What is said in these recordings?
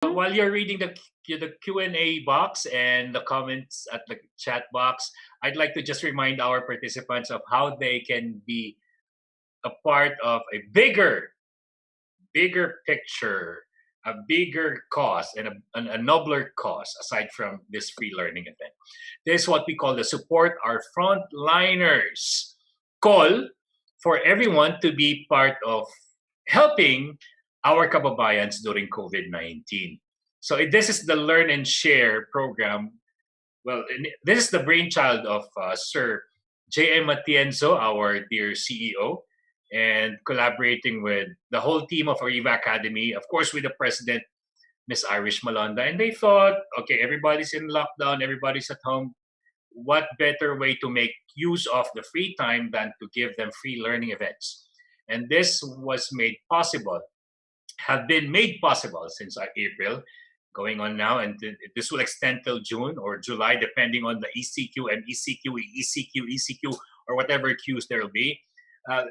While you're reading the Q&A box and the comments at the chat box, I'd like to just remind our participants of how they can be a part of a bigger picture, a bigger cause, and a nobler cause aside from this free learning event. This is what we call the Support Our Frontliners call for everyone to be part of helping our kababayans during COVID-19. So this is the Learn and Share program. Well, this is the brainchild of Sir J.M. Matienzo, our dear CEO, and collaborating with the whole team of Ariva Academy, of course, with the president, Miss Irish Malonda. And they thought, okay, everybody's in lockdown, everybody's at home. What better way to make use of the free time than to give them free learning events? And this was made possible, have been made possible since April, going on now, and this will extend till June or July, depending on the ECQ and ECQ, or whatever queues there will be.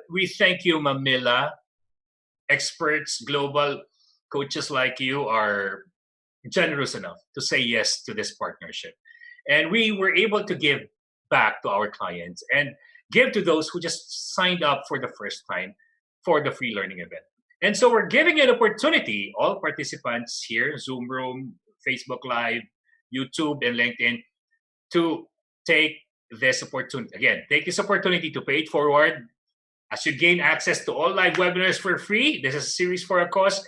We thank you, Ma'am Mila. Experts, global coaches like you are generous enough to say yes to this partnership. And we were able to give back to our clients and give to those who just signed up for the first time for the free learning event. And so we're giving you an opportunity, all participants here, Zoom Room, Facebook Live, YouTube, and LinkedIn, to take this opportunity. Again, take this opportunity to pay it forward. As you gain access to all live webinars for free, this is a series for a cause,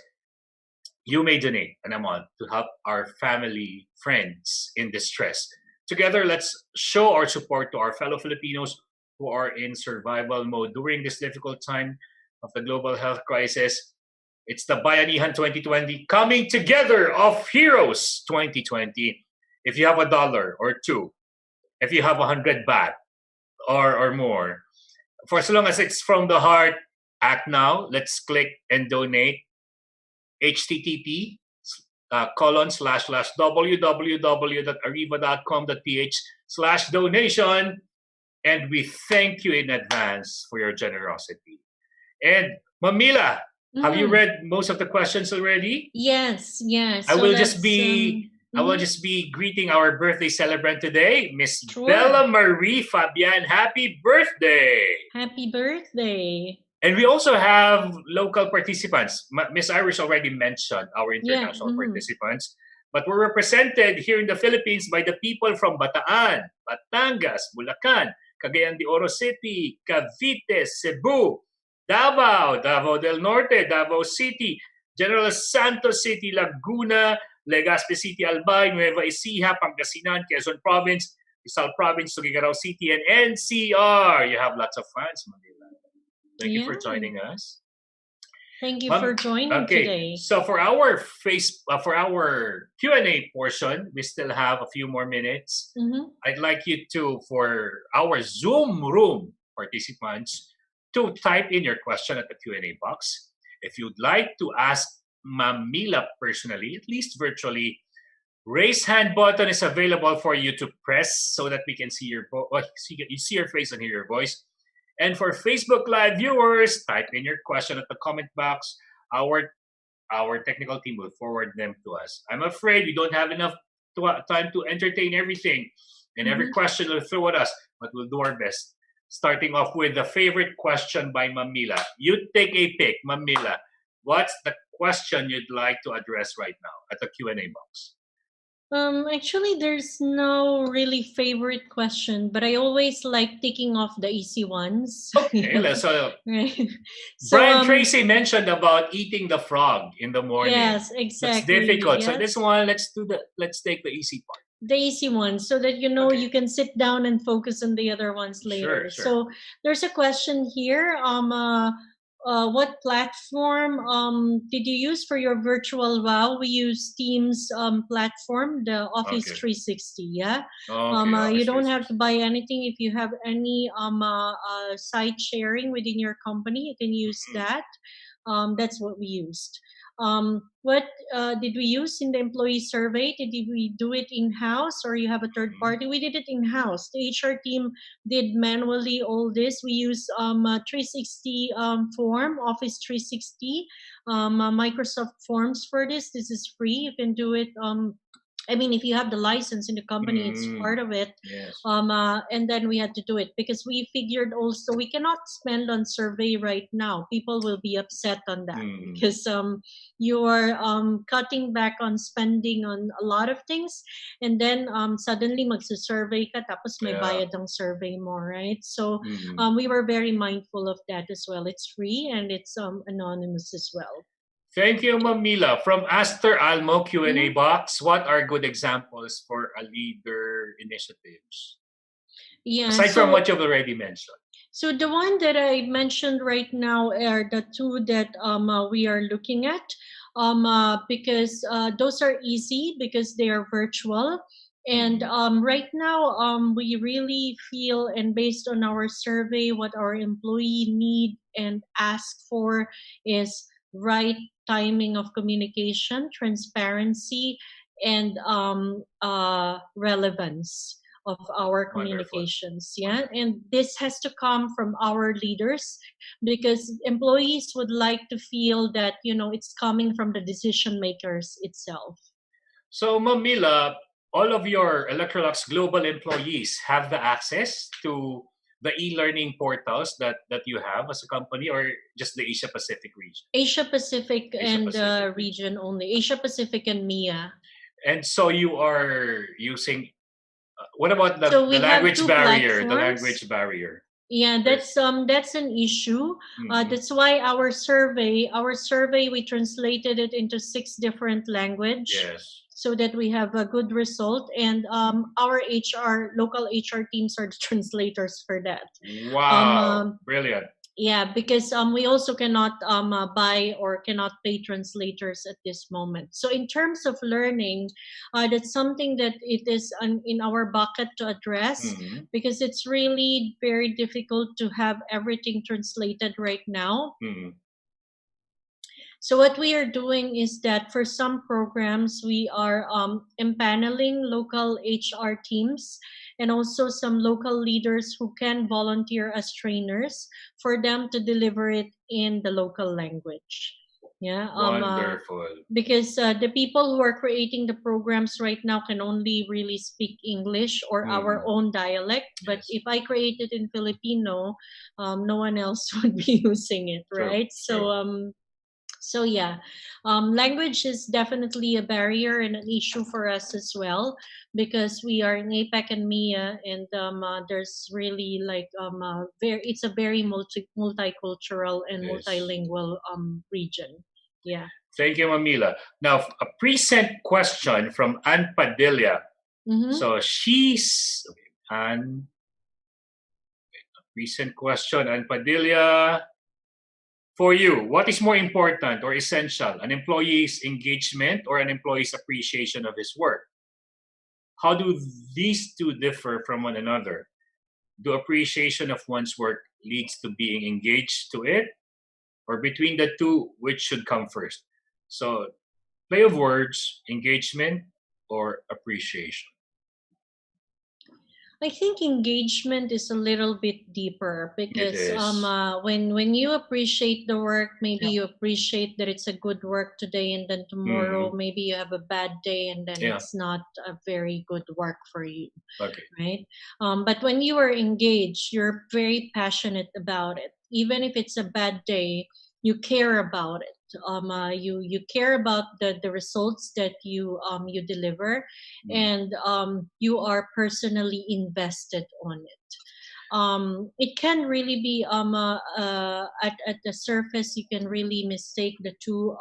you may donate an amount to help our family, friends in distress. Together, let's show our support to our fellow Filipinos who are in survival mode during this difficult time of the global health crisis. It's the Bayanihan 2020 coming together of heroes 2020. If you have $1 or two, if you have 100 baht or more, for as long as it's from the heart, act now. Let's click and donate. http://www.ariva.com.ph/donation. And we thank you in advance for your generosity. And Ma'am Mila, have you read most of the questions already? Yes. I will just be greeting our birthday celebrant today, Miss Bella Marie Fabian. Happy birthday! Happy birthday! And we also have local participants. Miss Irish already mentioned our international participants, but we're represented here in the Philippines by the people from Bataan, Batangas, Bulacan, Cagayan de Oro City, Cavite, Cebu, Davao, Davao del Norte, Davao City, General Santos City, Laguna, Legazpi City, Albay, Nueva Ecija, Pangasinan, Quezon Province, Rizal Province, Tuguegarao City, and NCR. You have lots of fans, Manila. Thank you for joining us. Thank you for joining today. So for our Q&A portion, we still have a few more minutes. I'd like you to, for our Zoom Room participants, to type in your question at the Q&A box. If you'd like to ask Ma'am Mila personally, at least virtually, raise hand button is available for you to press so that we can see your see your face and hear your voice. And for Facebook Live viewers, type in your question at the comment box. Our technical team will forward them to us. I'm afraid we don't have enough time to entertain everything, and every question will throw at us, but we'll do our best. Starting off with the favorite question by Ma'am Mila. You take a pick, Ma'am Mila. What's the question you'd like to address right now at the Q&A box? Actually, there's no really favorite question, but I always like taking off the easy ones. Okay, so Brian Tracy mentioned about eating the frog in the morning. Yes, exactly. That's difficult. Yes. So this one, let's take the easy part. The easy one, so that you can sit down and focus on the other ones later. Sure. So there's a question here. What platform did you use for your virtual WOW? We use Teams platform, the Office 360. Yeah. You don't have to buy anything. If you have any site sharing within your company, you can use that. That's what we used. What did we use in the employee survey? Did we do it in-house or you have a third party? We did it in-house. The HR team did manually all this. We use 360 form, Office 360, Microsoft Forms for this. This is free. You can do it. I mean, if you have the license in the company, it's part of it. Yes. And then we had to do it because we figured also we cannot spend on survey right now. People will be upset on that because you're cutting back on spending on a lot of things, and then suddenly magsa-survey ka tapos may bayad ang survey mo, right? So we were very mindful of that as well. It's free and it's anonymous as well. Thank you, Ma'am Mila. From Aster Almo Q&A box, what are good examples for a leader initiatives? Yeah, aside from what you've already mentioned. So the one that I mentioned right now are the two that we are looking at because those are easy because they are virtual. And right now, we really feel, and based on our survey, what our employee need and ask for is right timing of communication, transparency, and relevance of our communications. Yeah, and this has to come from our leaders because employees would like to feel that it's coming from the decision makers itself. So, Ma'am Mila, all of your Electrolux global employees have the access to the e-learning portals that you have as a company, or just the Asia Pacific region? Asia Pacific and region only. Asia Pacific and MIA. And so you are using. What about the language barrier? The language barrier. Yeah, that's an issue. That's why our survey we translated it into 6 different languages. Yes. So that we have a good result, and our local HR teams are the translators for that. Wow, brilliant. Yeah, because we also cannot buy or cannot pay translators at this moment. So in terms of learning, that's something that it is in our bucket to address because it's really very difficult to have everything translated right now. So what we are doing is that for some programs, we are empaneling local HR teams and also some local leaders who can volunteer as trainers for them to deliver it in the local language. Yeah, wonderful. Because the people who are creating the programs right now can only really speak English or our own dialect. But if I create it in Filipino, no one else would be using it, right? True. So yeah, language is definitely a barrier and an issue for us as well because we are in APAC and MIA, and there's really like it's a very multicultural and multilingual region. Yeah. Thank you, Ma'am Mila. Now, a pre-sent question from Ann Padilla. So she's Ann. A recent question, Ann Padilla. For you, what is more important or essential, an employee's engagement or an employee's appreciation of his work? How do these two differ from one another? Do appreciation of one's work leads to being engaged to it? Or between the two, which should come first? So, play of words, engagement or appreciation? I think engagement is a little bit deeper because when you appreciate the work, maybe you appreciate that it's a good work today, and then tomorrow maybe you have a bad day, and then it's not a very good work for you. Okay. Right? But when you are engaged, you're very passionate about it. Even if it's a bad day, you care about it. You care about the results that you deliver, and you are personally invested on it. It can really be at the surface you can really mistake the two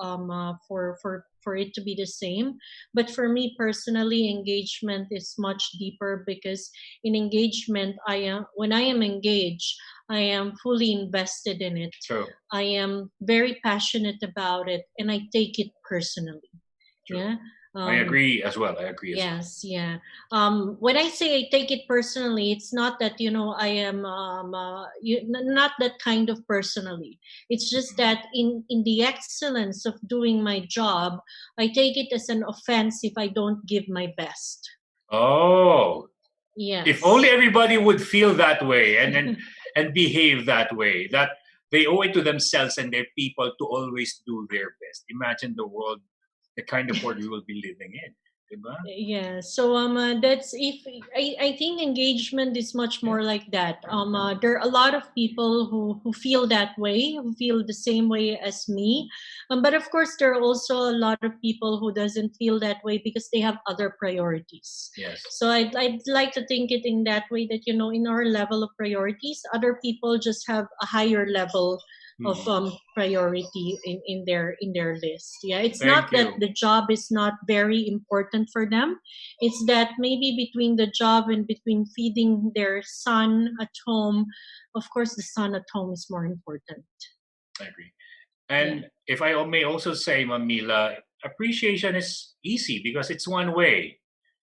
for it to be the same, but for me personally, engagement is much deeper because in engagement when I am engaged, I am fully invested in it. True. I am very passionate about it, and I take it personally. Yeah. I agree as well. Yes, yeah. When I say I take it personally, it's not that I am not that kind of personally. It's just that in the excellence of doing my job, I take it as an offense if I don't give my best. Oh, if only Yes. everybody would feel that way and behave that way, that they owe it to themselves and their people to always do their best. Imagine the kind of world we will be living in. Diba? Yeah, so that's if I think engagement is much more like that. There are a lot of people who feel that way, who feel the same way as me, but of course there are also a lot of people who doesn't feel that way because they have other priorities. Yes. So I'd like to think it in that way that in our level of priorities, other people just have a higher level of priority in their list. Yeah, it's not Thank that you. the job is not very important for them. It's that maybe between the job and between feeding their son at home, of course the son at home is more important. I agree. And if I may also say, Mamila, appreciation is easy because it's one way.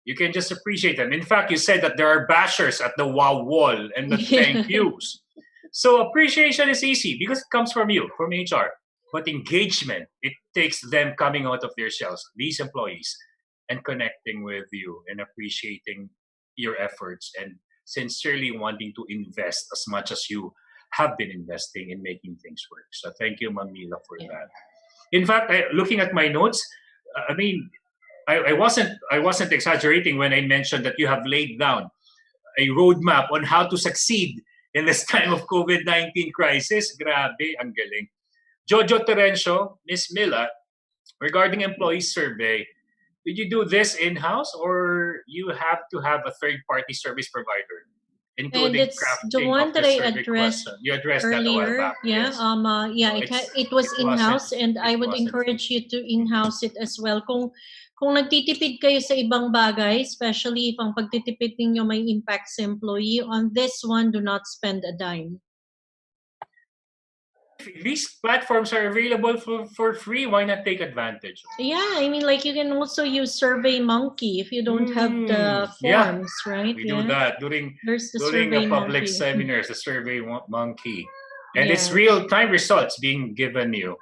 You can just appreciate them. In fact, you said that there are bashers at the wow wall and the thank yous. So appreciation is easy because it comes from you, from HR. But engagement, it takes them coming out of their shells, these employees, and connecting with you and appreciating your efforts and sincerely wanting to invest as much as you have been investing in making things work. So thank you, Mamila, for that. In fact, looking at my notes, I mean, I wasn't exaggerating when I mentioned that you have laid down a roadmap on how to succeed in this time of COVID-19 crisis. Grabe, ang galing. Jojo Terencio, Miss Mila, regarding employee survey, did you do this in-house or you have to have a third-party service provider, And including it's the crafting of one the that I survey addressed question? You addressed that a while earlier. back. Yeah. Yes. Yeah. No, It was it wasn't. in-house, and It I would wasn't. encourage you to in-house it as well. Kung nagtitipid kayo sa ibang bagay, especially if ang pagtitipid ninyo may impact sa employee, on this one, do not spend a dime. These platforms are available for free. Why not take advantage? Yeah, I mean, like you can also use SurveyMonkey if you don't have the forms, right? We do that There's the during a public SurveyMonkey. seminars, the SurveyMonkey, and it's Yes. real-time results being given you.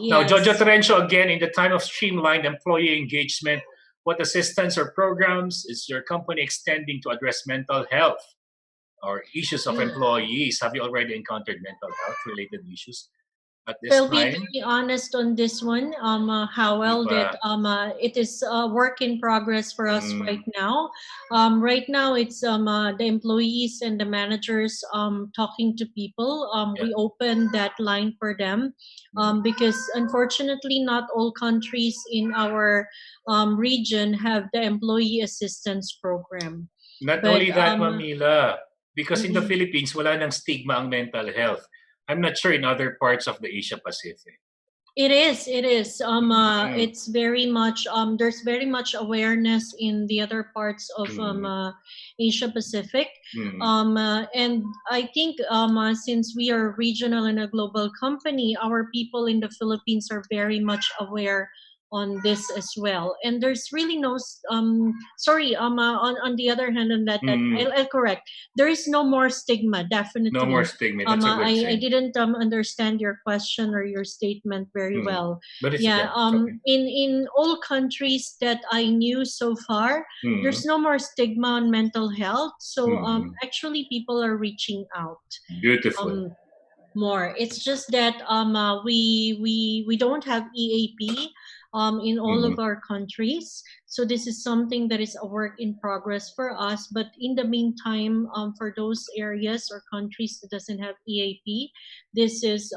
Now, Yes. Jojo Terencio, again, in the time of streamlined employee engagement, what assistance or programs is your company extending to address mental health or issues of employees? Have you already encountered mental health-related issues at this I'll be time? very honest on this one, Howell, that it is a work in progress for us right now. Right now, it's the employees and the managers talking to people. We open that line for them because unfortunately, not all countries in our region have the employee assistance program. Not But, only that, Mamila, because in the Philippines, wala nang stigma ang mental health. I'm not sure in other parts of the Asia Pacific. It is. It's very much. There's very much awareness in the other parts of Asia Pacific, and I think since we are regional and a global company, our people in the Philippines are very much aware on this as well. And there's really no. Sorry. On the other hand, on that, I'll correct. There is no more stigma. Definitely. No more stigma. That's a good thing. I didn't understand your question or your statement very well. But it's Yeah. okay. In all countries that I knew so far, there's no more stigma on mental health. So actually, people are reaching out. Beautiful. More. It's just that we don't have EAP in all of our countries. So this is something that is a work in progress for us. But in the meantime, for those areas or countries that doesn't have EAP, this is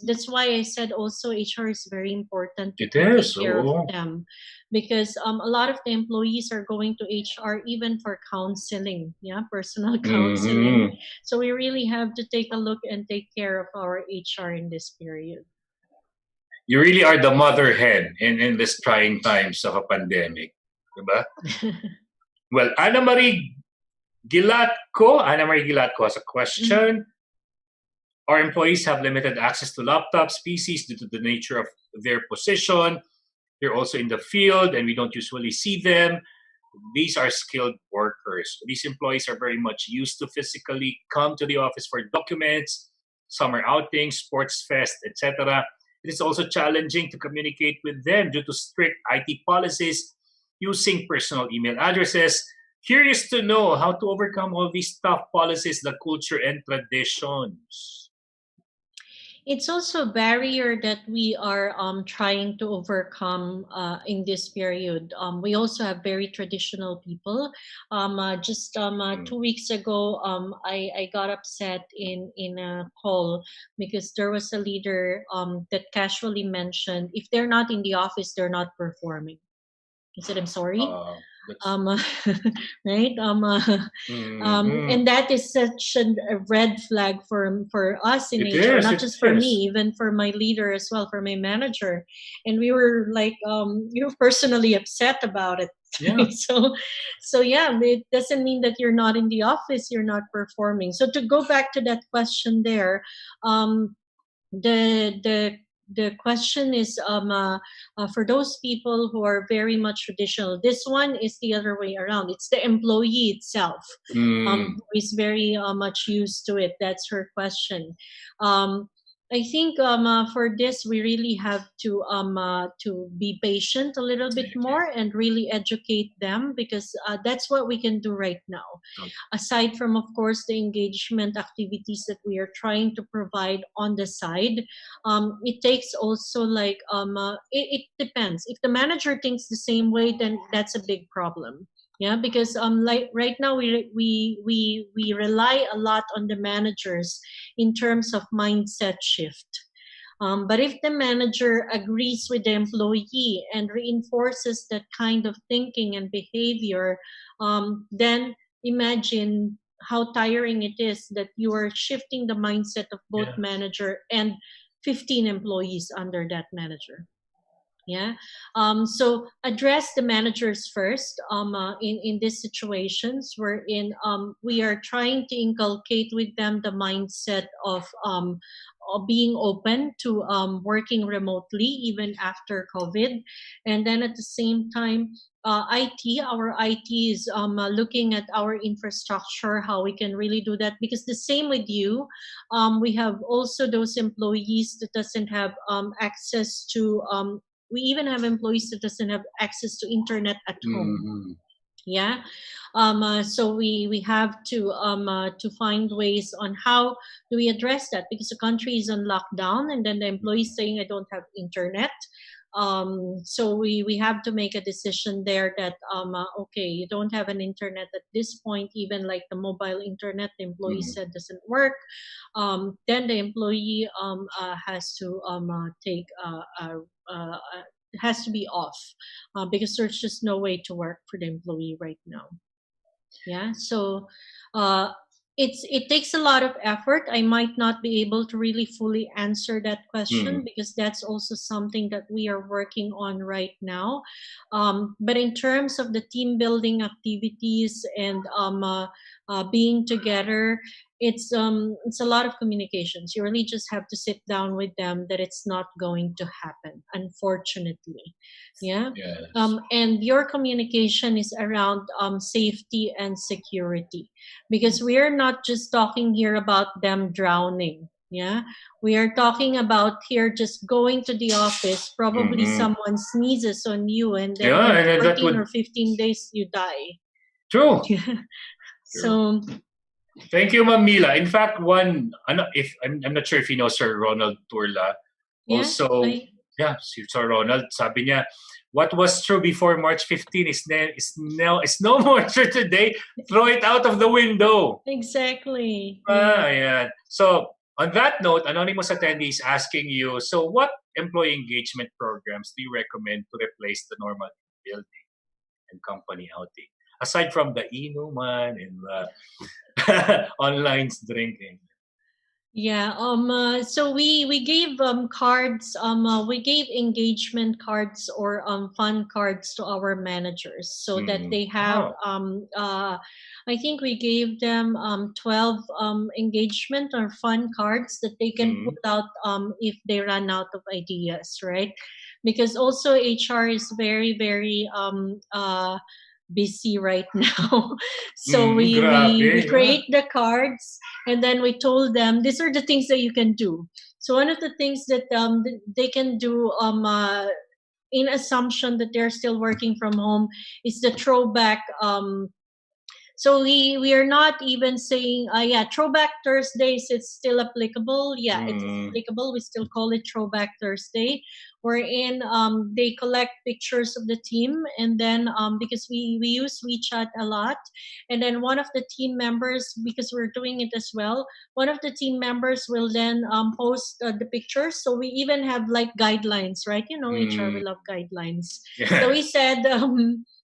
that's why I said also HR is very important to take care of them, because a lot of the employees are going to HR even for counseling, personal counseling. So we really have to take a look and take care of our HR in this period. You really are the mother hen in this trying times of a pandemic. Diba? Well, Ana Marie Gilatco has a question. Our employees have limited access to laptops, PCs due to the nature of their position. They're also in the field and we don't usually see them. These are skilled workers. These employees are very much used to physically come to the office for documents, summer outings, sports fest, etc. It is also challenging to communicate with them due to strict IT policies using personal email addresses. Curious to know how to overcome all these tough policies, the culture and traditions. It's also a barrier that we are trying to overcome in this period. We also have very traditional people. Just 2 weeks ago, I got upset in a call because there was a leader that casually mentioned if they're not in the office, they're not performing. He said, "I'm sorry." That's, Um, right? Mhm. And that is such a red flag for us in It HR, is, not it just for me, is. even for my leader as well, for my manager. And we were like, you're personally upset about it. Yeah. So yeah, it doesn't mean that you're not in the office, you're not performing. So to go back to that question there, um, the question is for those people who are very much traditional. This one is the other way around. It's the employee itself Mm. who is very much used to it. That's her question. I think for this we really have to be patient a little bit Okay. more and really educate them, because that's what we can do right now, Okay. aside from of course the engagement activities that we are trying to provide on the side. It takes also like it depends. If the manager thinks the same way, then that's a big problem. Yeah, because like right now we rely a lot on the managers in terms of mindset shift. But if the manager agrees with the employee and reinforces that kind of thinking and behavior, then imagine how tiring it is that you are shifting the mindset of both Yeah. manager and 15 employees under that manager. Yeah. So address the managers first in these situations wherein we are trying to inculcate with them the mindset of being open to working remotely even after COVID. And then at the same time, our IT is looking at our infrastructure, how we can really do that. Because the same with you, we have also those employees that doesn't have access to we even have employees that doesn't have access to internet at home. Mhm. Yeah. So we have to find ways on how do we address that, because the country is on lockdown and then the employees saying I don't have internet. So we have to make a decision there that okay, you don't have an internet at this point, even like the mobile internet the employee Mhm. said doesn't work. Then the employee has to take has to be off because there's just no way to work for the employee right now. Yeah. So uh, it takes a lot of effort. I might not be able to really fully answer that Mm. question because that's also something that we are working on right now. But in terms of the team building activities and being together, it's a lot of communications. You really just have to sit down with them that it's not going to happen, unfortunately. Yeah. Yes. And your communication is around safety and security, because we are not just talking here about them drowning. Yeah, we are talking about here just going to the office. Probably Mhm. someone sneezes on you, and then Yeah, in and then that 14 would or 15 days you die. true. True. So Thank you, Ma'am Mila. In fact, if I'm not sure if you know Sir Ronald Turla. yeah, Also, I yeah, si Sir Ronald, sabi niya, what was true before March 15 is no more true today. Throw it out of the window. exactly. Yeah. Ayan. So, on that note, anonymous attendee is asking you, so what employee engagement programs do you recommend to replace the normal building and company outing? Aside from the inuman and the online drinking. Yeah. So we gave cards. We gave engagement cards or fun cards to our managers so that Mm. they have. Oh. I think we gave them 12 engagement or fun cards that they can Mm. put out if they run out of ideas, right? because also HR is very, very busy right now. So we Grabe, create the cards, and then we told them these are the things that you can do. So one of the things that they can do in assumption that they're still working from home is the throwback. So we are not even saying, yeah, Throwback Thursdays, it's still applicable. Yeah, it's applicable. We still call it Throwback Thursday. Wherein they collect pictures of the team, and then because we use WeChat a lot, and then one of the team members, because we're doing it as well, one of the team members will then post the pictures. So we even have like guidelines, right? You know, HR, we love guidelines. So we said,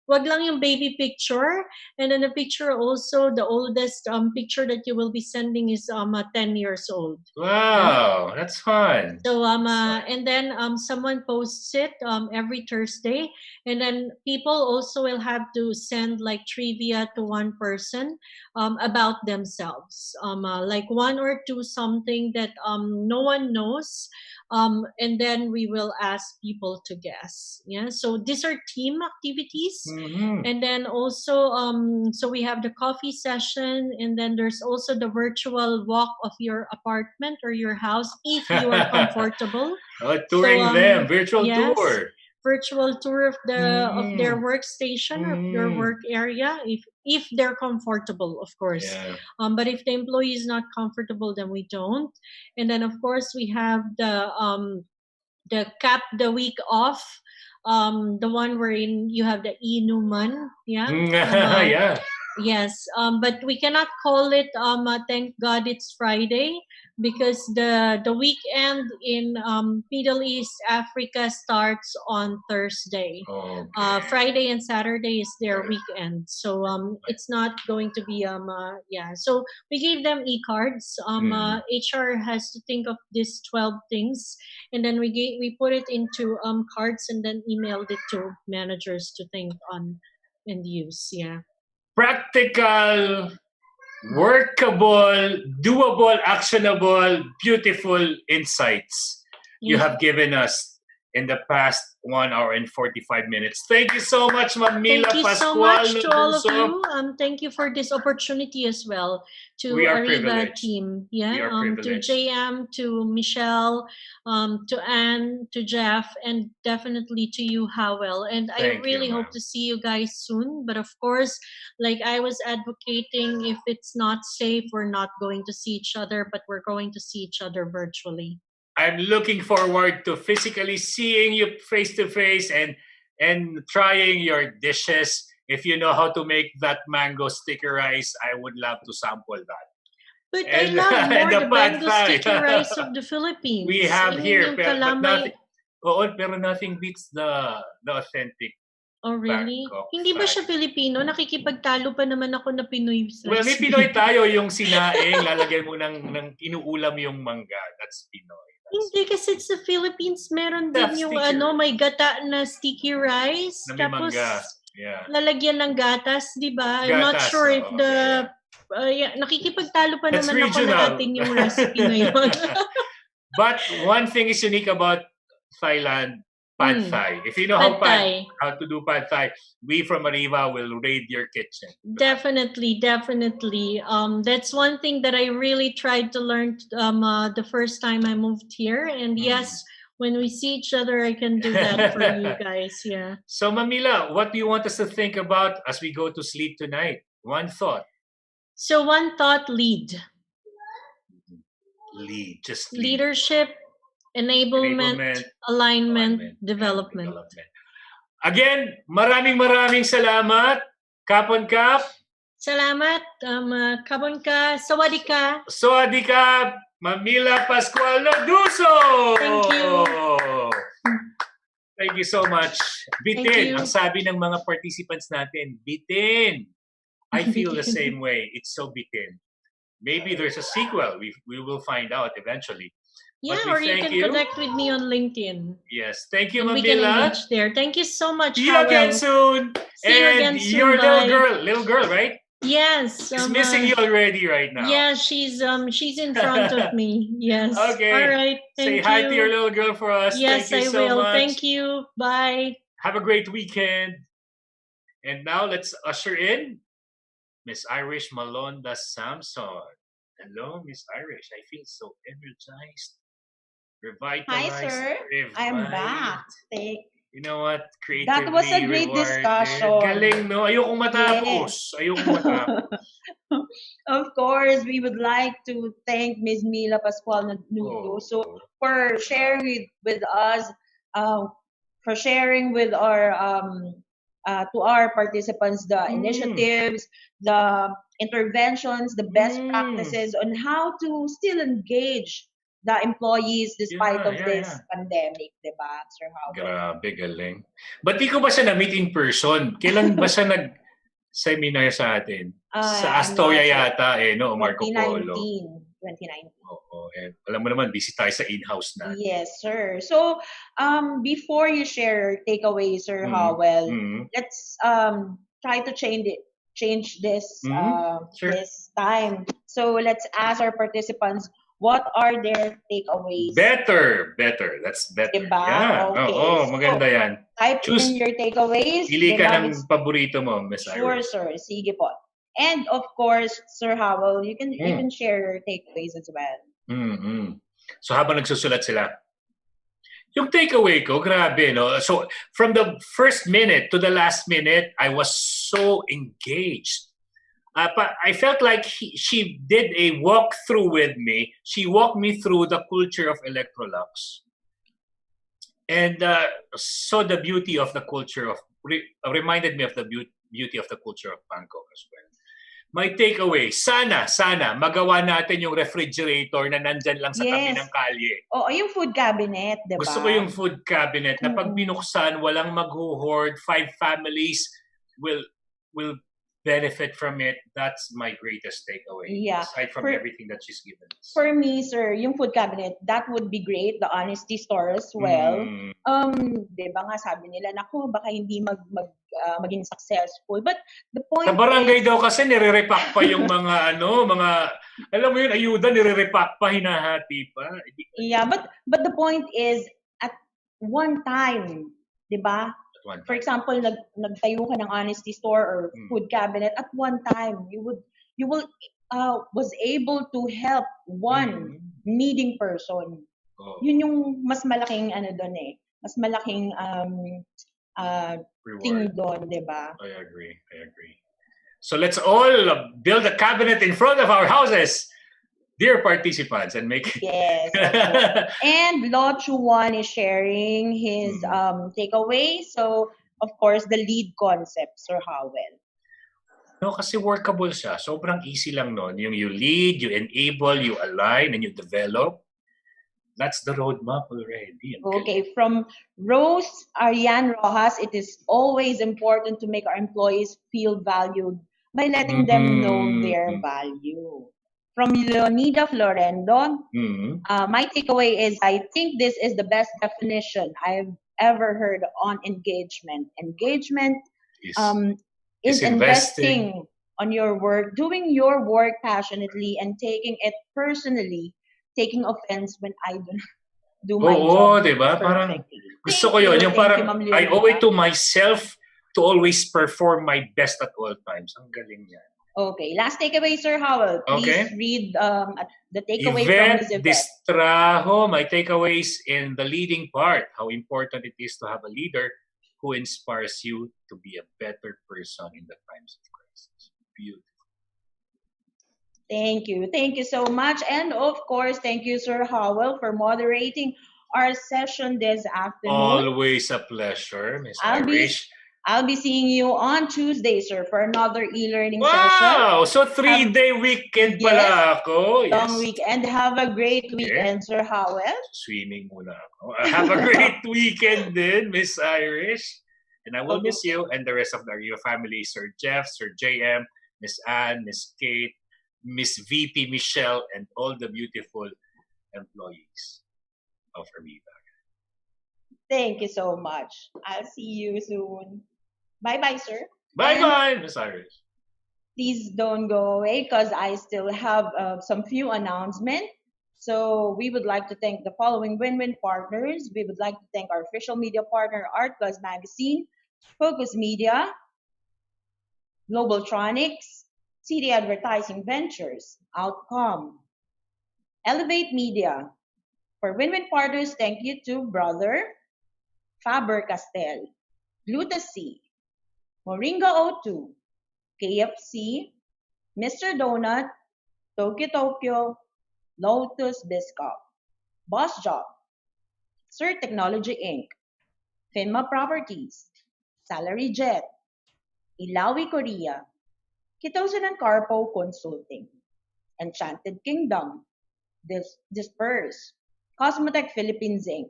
wag lang yung baby picture, and then the picture also, the oldest picture that you will be sending is 10 years old. Wow, that's fun. So and then someone posts it every Thursday, and then people also will have to send like trivia to one person about themselves, like one or two something that no one knows, and then we will ask people to guess. Yeah, so these are team activities. And then also so we have the coffee session, and then there's also the virtual walk of your apartment or your house if you are comfortable. Touring them, virtual tour. Virtual tour of their workstation or their work area if they're comfortable, of course. But if the employee is not comfortable, then we don't. And then of course we have the cap the week off, the one wherein you have the inuman. Yeah. Yes, but we cannot call it thank God it's Friday, because the weekend in Middle East Africa starts on Thursday. Friday and Saturday is their weekend, so it's not going to be so we gave them e-cards. HR has to think of these 12 things, and then we put it into cards, and then emailed it to managers to think on and use. Practical, workable, doable, actionable, beautiful insights you have given us in the past 1 hour and 45 minutes. Thank you so much, Ma'am Mila Pascual-Nodusso. Thank you so much to all of you. Thank you for this opportunity as well to Ariva team. To JM, to Michelle, to Anne, to Jeff, and definitely to you, Howell. And I really hope to see you guys soon. But of course, like I was advocating, if it's not safe, we're not going to see each other, but we're going to see each other virtually. I'm looking forward to physically seeing you face to face and trying your dishes. If you know how to make that mango sticky rice, I would love to sample that. But I love more the mango sticky rice of the Philippines. We have here, pero nothing beats the authentic. Oh, really? Hindi ba siya Filipino? Nakikipagtalo pa naman ako na Pinoy rice. Well, may Pinoy tayo, yung sinaing, lalagyan mo ng inuulam yung mangga. That's Pinoy. Hindi, kasi sa Philippines, meron din yung may gata na sticky rice. Na tapos, mangga. Lalagyan ng gatas, di ba? I'm not sure if the... nakikipagtalo pa That's naman regional. Ako natin yung recipe na yun. But one thing is unique about Thailand, Pad Thai. If you know how to do Pad Thai, we from Ariva will raid your kitchen. Definitely. That's one thing that I really tried to learn the first time I moved here. And yes, when we see each other, I can do that for you guys. Yeah. So, Mamila, what do you want us to think about as we go to sleep tonight? One thought. So, one thought: lead. Just lead. Leadership. Enablement, alignment, development. Again, maraming salamat. Kapon Kap. Salamat. Kapon ka. Sawadika. Sawadika. Mila Pascual-Nodusso. Thank you. Thank you so much. Bitin. Ang sabi ng mga participants natin, bitin. I feel the same way. It's so bitin. Maybe there's a sequel. We will find out eventually. Yeah, or you can connect with me on LinkedIn. Yes, thank you, Mamila. We can engage there. Thank you so much. See you again soon. See you again soon. Your little girl, right? Yes. She's missing you already right now. Yeah, she's in front of me. Yes. Okay. All right. Thank Say hi you to your little girl for us. Yes, Thank you I so will. much. Thank you. Bye. Have a great weekend. And now let's usher in Miss Irish Malonda Samson. Hello, Miss Irish. I feel so energized, revitalized. Hi, sir. Revived. I'm back. You know what? Creatively That was a great rewarded. discussion. Galing, no? Ayokong matapos. Ayokong matapos. Of course, we would like to thank Ms. Mila Pascual-Nodusso for sharing with us, for sharing with our to our participants the initiatives, the interventions, the best practices on how to still engage the employees despite of this pandemic, diba, Sir Howard? Grabe, galing. Ba't di ko ba siya na-meet in person? Kailan ba siya nag-seminar sa atin? Sa Astoria yata no? Marco Polo. 2019. Oo. Alam mo naman, busy tayo sa in-house natin. Yes, sir. So, before you share takeaways, Sir Howell, let's try to change this this time. So let's ask our participants, what are their takeaways? Better. That's better. Diba? Yeah. Okay. Maganda yan. Type in your takeaways. Pili ka ng paborito mo, Miss Irish. Sure, sir. Sige po. And of course, Sir Howell, you can share your takeaways as well. So habang nagsusulat sila, yung takeaway ko, grabe, no? So from the first minute to the last minute, I was so engaged. I felt like she did a walkthrough with me. She walked me through the culture of Electrolux. And saw the beauty of the culture of, reminded me of the beauty of the culture of Bangkok as well. My takeaway, sana magawa natin yung refrigerator na nandyan lang sa tabi ng kalye. Oo, yung food cabinet, diba? Gusto ko yung food cabinet na pag binuksan, walang mag-hoard, 5 families will benefit from it. That's my greatest takeaway. Yeah. Aside from everything that she's given us. For me, sir, yung food cabinet, that would be great. The honesty store as well. Diba nga sabi nila, naku, baka hindi maging successful. But the point sa barangay daw kasi nire-repack pa yung mga alam mo yun, ayuda, nire-repack pa, hinahati pa. Yeah, but the point is, at one time, diba? For example, nagtayo ka ng honesty store or food cabinet, at one time you will was able to help one needing person. Yun yung mas malaking mas malaking thing doon, diba? I agree. So let's all build a cabinet in front of our houses, dear participants, and make it. Yes. And Lot Chuan is sharing his takeaway. So, of course, the lead concept, Sir Howell. No, kasi workable siya. Sobrang easy lang nun. Yung you lead, you enable, you align, and you develop. That's the roadmap already. Okay, from Rose Ariane Rojas, it is always important to make our employees feel valued by letting them know their value. From Leonida Florendo, my takeaway is, I think this is the best definition I've ever heard on engagement. Engagement is investing on your work, doing your work passionately, and taking it personally, taking offense when I don't do my job. Oo, diba? Parang gusto ko yun. Yung parang, I owe it to myself to always perform my best at all times. Ang galing yan. Okay, last takeaway, Sir Howell. Please read the takeaway from this event. Distrajo, my takeaways in the leading part, how important it is to have a leader who inspires you to be a better person in the times of crisis. Beautiful. Thank you. Thank you so much. And of course, thank you, Sir Howell, for moderating our session this afternoon. Always a pleasure, Ms. Irish. I'll be seeing you on Tuesday, sir, for another e-learning session. Wow! So 3-day weekend pala ako. Long weekend. Have a great weekend, Sir Howell. Swimming muna ako. Have a great weekend din, Miss Irish. And I will miss you and the rest of your family, Sir Jeff, Sir JM, Miss Anne, Miss Kate, Miss VP Michelle, and all the beautiful employees of Ariva. Thank you so much. I'll see you soon. Bye-bye, sir. Bye-bye, Miss Irish. Please don't go away because I still have some few announcements. So we would like to thank the following win-win partners. We would like to thank our official media partner, Art Plus Magazine, Focus Media, Globaltronics, CD Advertising Ventures, Outcome, Elevate Media. For win-win partners, thank you to Brother, Faber-Castell, Glutacy, Moringa O2, KFC, Mr. Donut, Tokyo Tokyo, Lotus Biscuit, Boss Job, Sir Technology Inc., Finma Properties, Salary Jet, Ilawi Korea, Kitosan and Carpo Consulting, Enchanted Kingdom, Disperse, Cosmotech Philippines Inc.,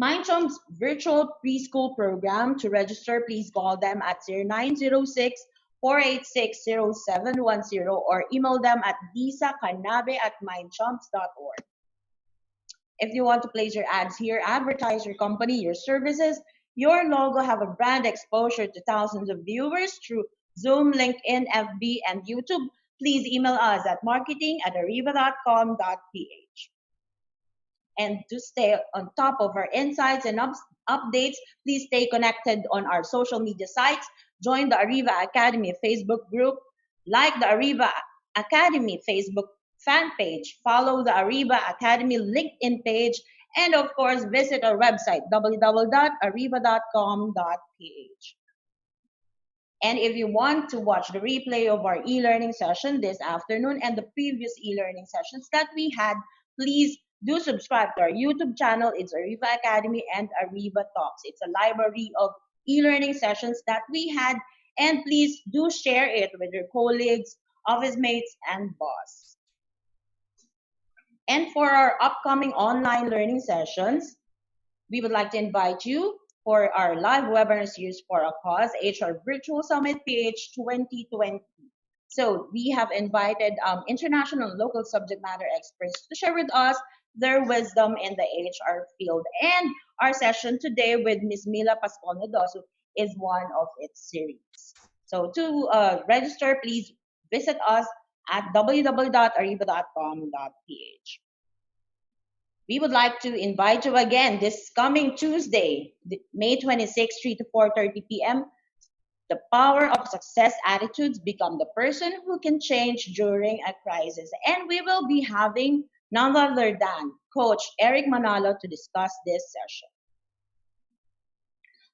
MindChump's virtual preschool program. To register, please call them at 0906-486-0710 or email them at disacanabe@mindchumps.org. If you want to place your ads here, advertise your company, your services, your logo, have a brand exposure to thousands of viewers through Zoom, LinkedIn, FB, and YouTube, please email us at marketing@ariva.com.ph. And to stay on top of our insights and updates, please stay connected on our social media sites. Join the Ariva Academy Facebook group, like the Ariva Academy Facebook fan page, follow the Ariva Academy LinkedIn page, and of course, visit our website, www.ariva.com.ph. And if you want to watch the replay of our e-learning session this afternoon and the previous e-learning sessions that we had, please do subscribe to our YouTube channel. It's Ariva Academy and Ariva Talks. It's a library of e-learning sessions that we had. And please do share it with your colleagues, office mates, and boss. And for our upcoming online learning sessions, we would like to invite you for our live webinar series for a cause, HR Virtual Summit PH 2020. So we have invited international and local subject matter experts to share with us their wisdom in the HR field. And our session today with Ms. Mila Pascual-Nodusso is one of its series. So to register, please visit us at www.ariva.com.ph. We would like to invite you again this coming Tuesday, May 26, 3 to 4:30 p.m. The power of success attitudes, become the person who can change during a crisis. And we will be having none other than Coach Eric Manalo to discuss this session.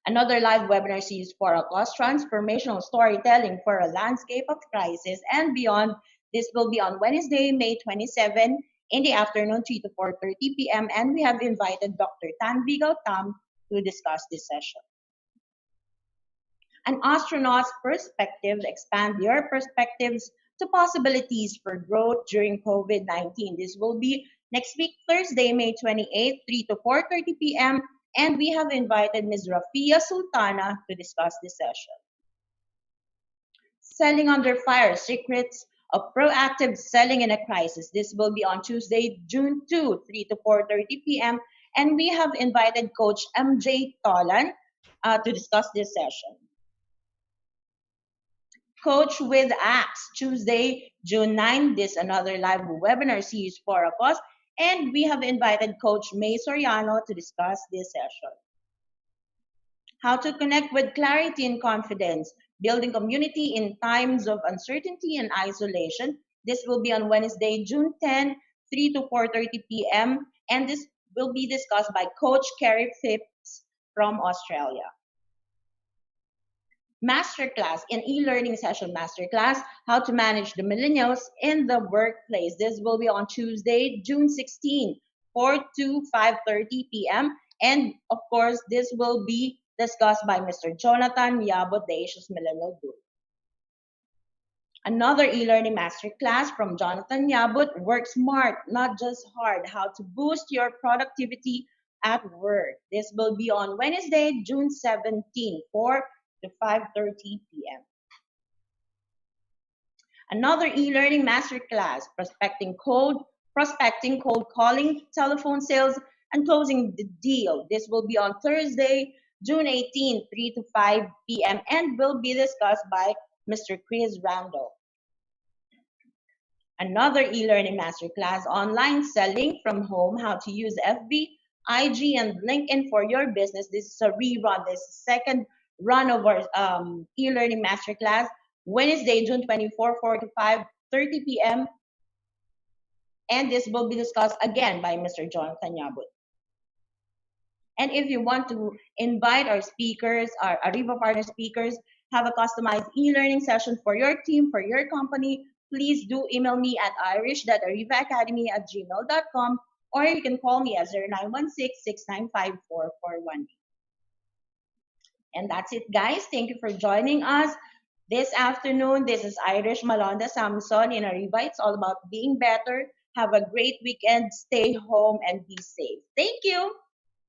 Another live webinar series for a cause, transformational storytelling for a landscape of crisis and beyond. This will be on Wednesday, May 27 in the afternoon, 3 to 4:30 p.m. And we have invited Dr. Tanvi Gautam to discuss this session. An astronaut's perspective, expand your perspectives to possibilities for growth during COVID-19. This will be next week, Thursday, May 28, 3 to 4:30 p.m. And we have invited Ms. Rafia Sultana to discuss this session. Selling Under Fire, Secrets of Proactive Selling in a Crisis. This will be on Tuesday, June 2, 3 to 4:30 p.m. And we have invited Coach MJ Tolan to discuss this session. Coach with Axe, Tuesday, June 9. This another live webinar series for a cause. And we have invited Coach May Soriano to discuss this session. How to connect with clarity and confidence, building community in times of uncertainty and isolation. This will be on Wednesday, June 10, 3 to 4:30 p.m. And this will be discussed by Coach Kerry Phipps from Australia. Masterclass, an e-learning session masterclass, how to manage the millennials in the workplace. This will be on Tuesday, June 16, 4 to 5:30 p.m. And of course, this will be discussed by Mr. Jonathan Yabot, the Asia's Millennial Group. Another e-learning masterclass from Jonathan Yabot, Work Smart, Not Just Hard, how to boost your productivity at work. This will be on Wednesday, June 17, 4 to 5:30 p.m. Another e-learning masterclass, prospecting, cold calling, telephone sales, and closing the deal. This will be on Thursday, June 18, 3 to 5 p.m. and will be discussed by Mr. Chris Randall. Another e-learning masterclass, online selling from home, how to use FB, IG, and LinkedIn for your business. This is a rerun. This is the second run of our e-learning masterclass, Wednesday, June 24, 4 to 5:30 p.m. And this will be discussed again by Mr. Jonathan Yabut. And if you want to invite our speakers, our Ariva partner speakers, have a customized e-learning session for your team, for your company, please do email me at irish.arivaacademy@gmail.com, or you can call me at 0916-695-4418. And that's it, guys. Thank you for joining us this afternoon. This is Irish Malonda Samson in Ariva. It's all about being better. Have a great weekend. Stay home and be safe. Thank you.